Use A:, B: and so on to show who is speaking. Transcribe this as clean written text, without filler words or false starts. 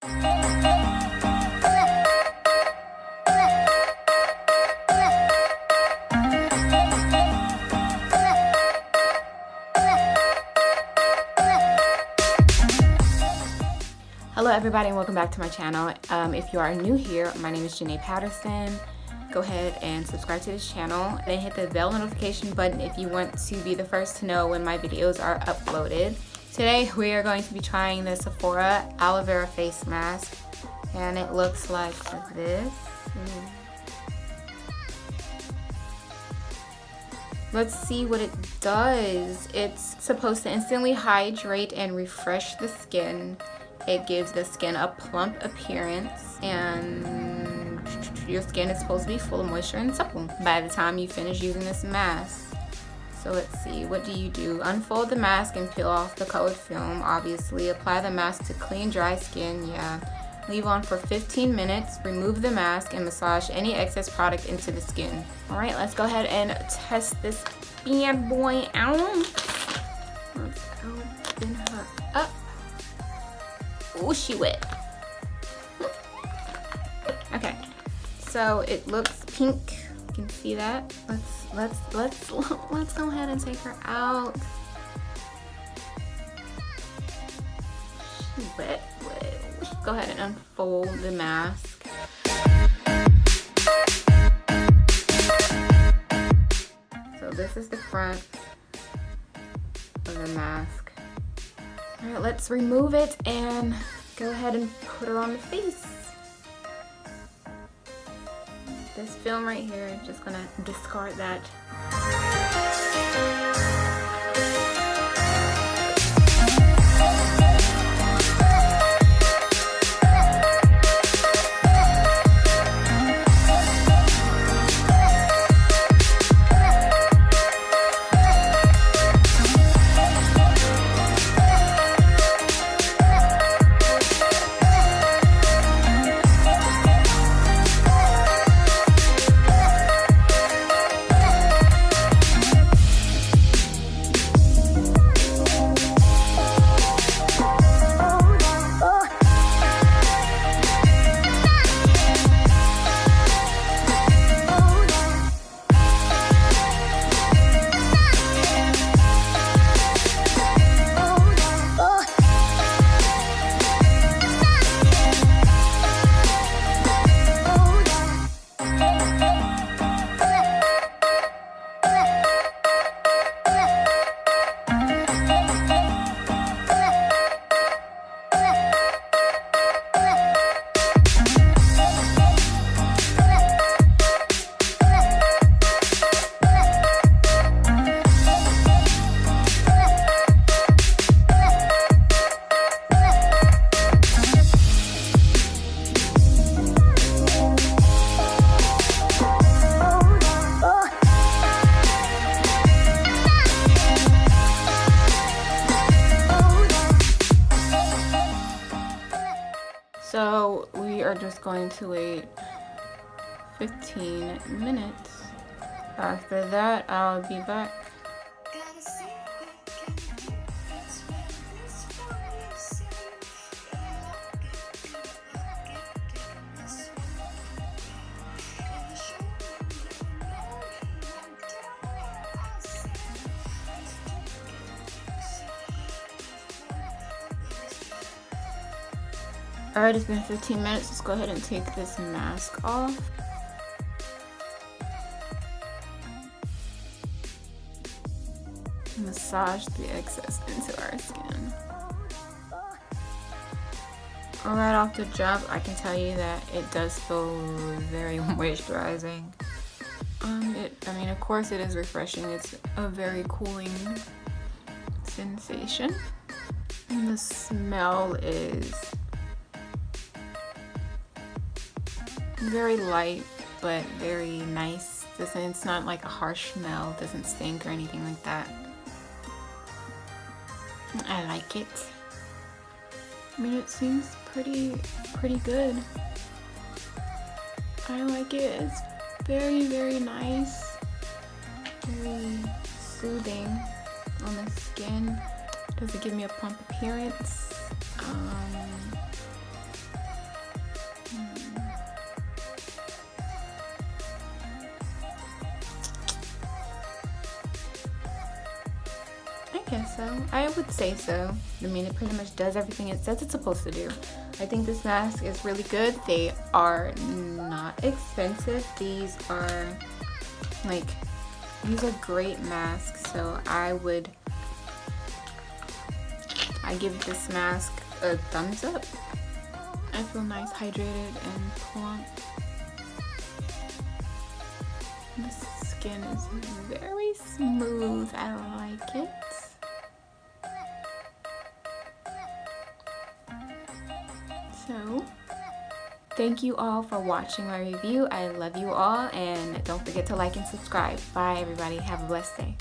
A: Hello everybody and welcome back to my channel. If you are new here, my name is Janae Patterson. Go ahead and subscribe to this channel and hit the bell notification button if you want to be the first to know when my videos are uploaded. Today we are going to be trying the Sephora Aloe Vera face mask and it looks like this. Let's see what it does. It's supposed to instantly hydrate and refresh the skin. It gives the skin a plump appearance and your skin is supposed to be full of moisture and supple by the time you finish using this mask. So let's see, what do you do? Unfold the mask and peel off the colored film, obviously. Apply the mask to clean, dry skin, Leave on for 15 minutes, remove the mask, and massage any excess product into the skin. All right, let's go ahead and test this bad boy out. Let's open her up. Oh, she wet. Okay, so it looks pink. You can see that. Let's go ahead and take her out. She wet. Go ahead and unfold the mask. So this is the front of the mask. All right, let's remove it and go ahead and put her on the face. This film right here, just gonna discard that. So we are just going to wait 15 minutes. After that, I'll be back. Alright, it's been 15 minutes. Let's go ahead and take this mask off. Massage the excess into our skin. Alright, off the jump, I can tell you that it does feel very moisturizing. I mean, of course it is refreshing. It's a very cooling sensation. And the smell is very light, but very nice. It's not like a harsh smell, doesn't stink or anything like that. I like it. I mean, it seems pretty good. I like it. It's very, very nice. Very soothing on the skin. Does it give me a plump appearance? guess so. I would say so. I mean, it pretty much does everything it says it's supposed to do. I think this mask is really good. They are not expensive. These are great masks. So I give this mask a thumbs up. I feel nice, hydrated, and plump. The skin is very smooth. I like it. So, thank you all for watching my review. I love you all, and don't forget to like and subscribe. Bye, everybody. Have a blessed day.